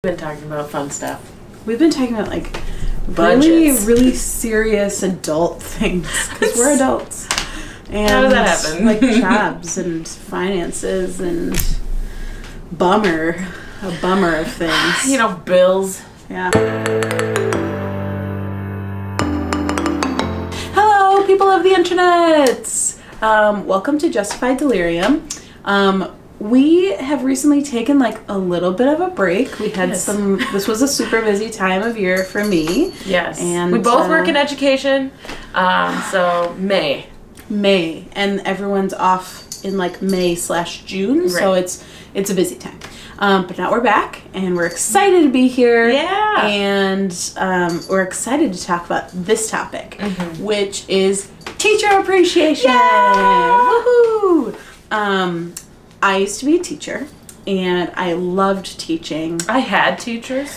Been talking about fun stuff. We've been talking about like Budgets. really serious adult things because we're adults. And How does that happen? Like jobs and finances and a bummer of things. You know, bills. Yeah. Hello, people of the internet. Welcome to Justified Delirium. We have recently taken like a little bit of a break. We had this was a super busy time of year for me. Yes. And we both work in education. So May. And everyone's off in like May/June. Right. So it's a busy time. But now we're back and we're excited to be here. Yeah. And we're excited to talk about this topic, which is teacher appreciation. Yeah. Woohoo! I used to be a teacher, and I loved teaching. I had teachers.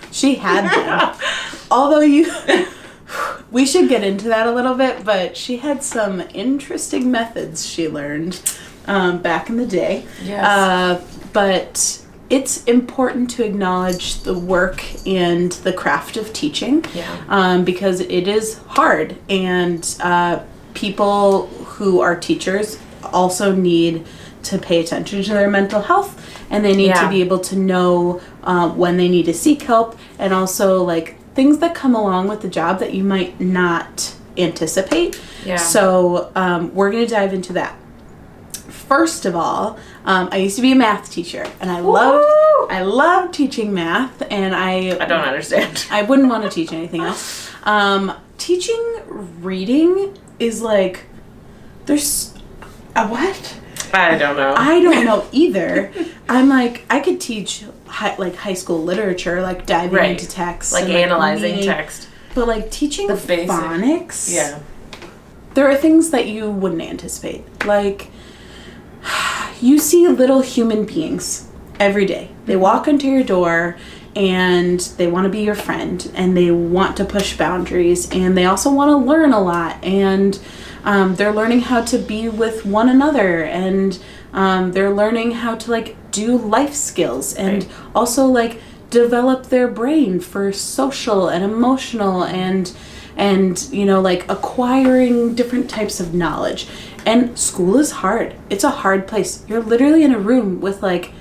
She had them. Although we should get into that a little bit, but she had some interesting methods she learned back in the day. Yes. But it's important to acknowledge the work and the craft of teaching. Yeah. Because it is hard, and people who are teachers also need to pay attention to their mental health, and they need to be able to know when they need to seek help, and also like things that come along with the job that you might not anticipate. Yeah. So we're going to dive into that. First of all, I used to be a math teacher, and I loved teaching math, and I don't understand. I wouldn't want to teach anything else. Teaching reading is like, there's a what? I don't know. I don't know either. I'm like, I could teach high school literature, like diving into text. Like and, analyzing reading, text. But like teaching The basic. phonics. Yeah. There are things that you wouldn't anticipate. Like, you see little human beings every day. They walk into your door and they want to be your friend, and they want to push boundaries, and they also want to learn a lot, and they're learning how to be with one another, and they're learning how to like do life skills, and also like develop their brain for social and emotional and you know, like acquiring different types of knowledge. And school is hard. It's a hard place. You're literally in a room with like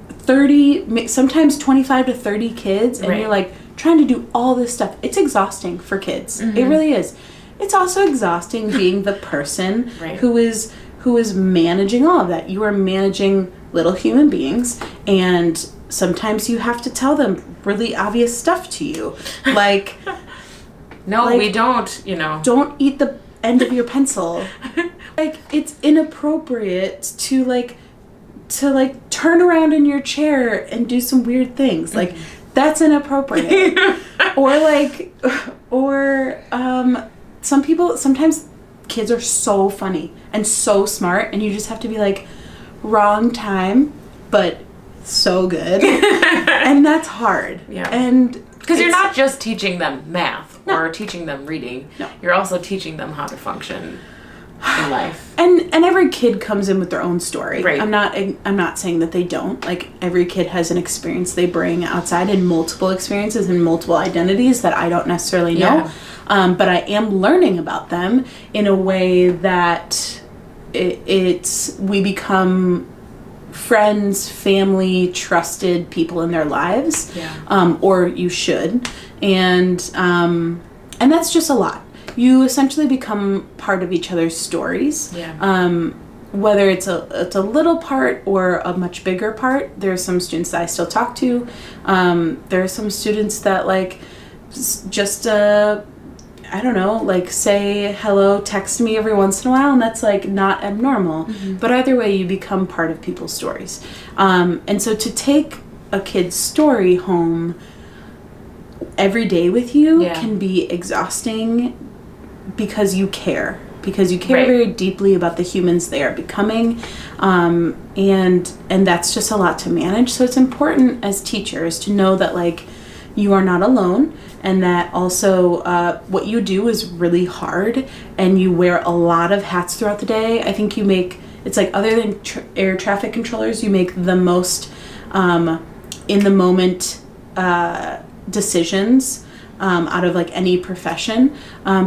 30, sometimes 25 to 30 kids, and you're like trying to do all this stuff. It's exhausting for kids. It really is. It's also exhausting being the person who is managing all of that. You are managing little human beings, and sometimes you have to tell them really obvious stuff to you. Like, no, like, we don't, you know. Don't eat the end of your pencil. Like, it's inappropriate to turn around in your chair and do some weird things. Like, that's inappropriate. Sometimes kids are so funny and so smart, and you just have to be like, wrong time, but so good. And that's hard. Yeah. And because you're not just teaching them math or teaching them reading. No. You're also teaching them how to function in life. And every kid comes in with their own story. Right. I'm not saying that they don't. Like, every kid has an experience they bring outside, and multiple experiences and multiple identities that I don't necessarily know. But I am learning about them in a way that we become friends, family, trusted people in their lives. Yeah. Or you should. And that's just a lot. You essentially become part of each other's stories. Yeah. Whether it's a little part or a much bigger part. There are some students that I still talk to. There are some students that like just I don't know, like say hello, text me every once in a while, and that's like not abnormal. But either way, you become part of people's stories. And so to take a kid's story home every day with you can be exhausting, because you care very deeply about the humans they are becoming, and that's just a lot to manage. So it's important as teachers to know that like you are not alone, and that also what you do is really hard, and you wear a lot of hats throughout the day. I think you make, it's like, other than air traffic controllers, you make the most in the moment decisions out of like any profession,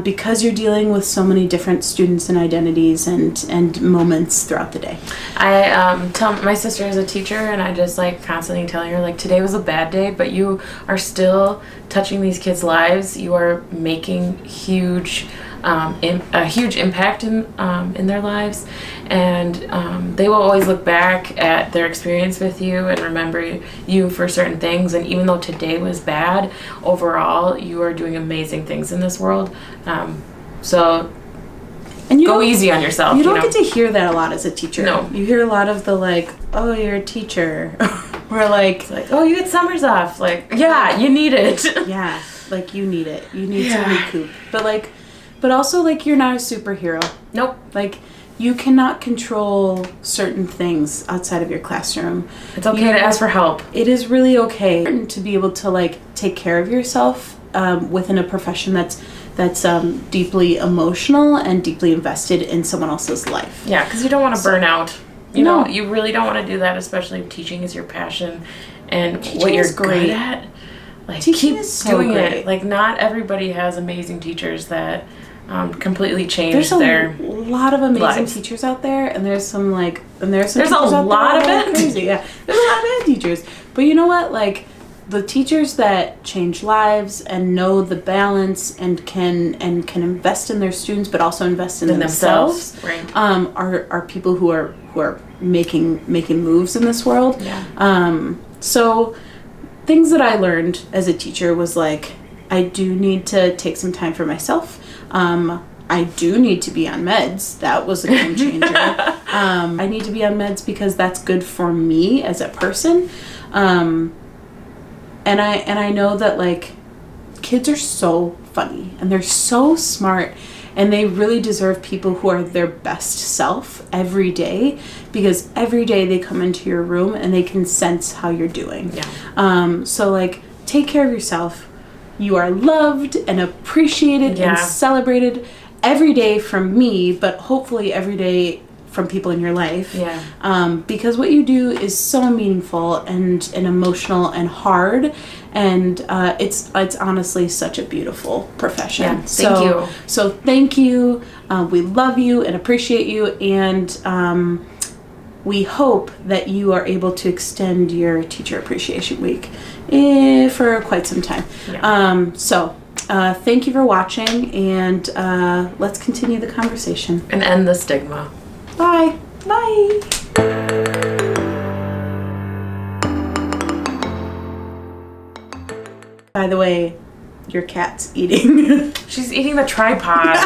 because you're dealing with so many different students and identities and moments throughout the day. I tell my sister is a teacher, and I just like constantly telling her like, today was a bad day, but you are still touching these kids' lives. You are making a huge impact in their lives, and they will always look back at their experience with you and remember you for certain things. And even though today was bad, overall you are doing amazing things in this world. So and go easy on yourself. You don't get to hear that a lot as a teacher. No. You hear a lot of the like, oh, you're a teacher. Or like, oh, you get summers off. Like, yeah, you need it. Yeah, like you need it. You need to recoup. But also like you're not a superhero. Nope. Like you cannot control certain things outside of your classroom. It's okay to ask for help. It is really okay to be able to like take care of yourself within a profession that's deeply emotional and deeply invested in someone else's life. Yeah, because you don't want to burn out. You know, you really don't want to do that, especially if teaching is your passion and teaching what you're is great. good at. Like, teaching keep is so doing great. it. Like, not everybody has amazing teachers that completely change there's their a lot of amazing lives. teachers out there, and there's some there's teachers a out lot there of that are bad crazy. Yeah, there's a lot of bad teachers. But you know what? Like the teachers that change lives and know the balance and can invest in their students, but also invest in themselves. Right. Are people who are making moves in this world. Yeah. So things that I learned as a teacher was like, I do need to take some time for myself. I do need to be on meds. That was a game changer. I need to be on meds because that's good for me as a person. And I know that like kids are so funny and they're so smart, and they really deserve people who are their best self every day, because every day they come into your room and they can sense how you're doing. Yeah. So like take care of yourself. You are loved and appreciated and celebrated every day from me, but hopefully every day from people in your life. Yeah. Because what you do is so meaningful and emotional and hard, and it's honestly such a beautiful profession. Yeah, thank you. So thank you. We love you and appreciate you, and we hope that you are able to extend your Teacher Appreciation Week for quite some time. Yeah. Thank you for watching, and let's continue the conversation. And end the stigma. Bye. Bye. By the way, your cat's eating. She's eating the tripod.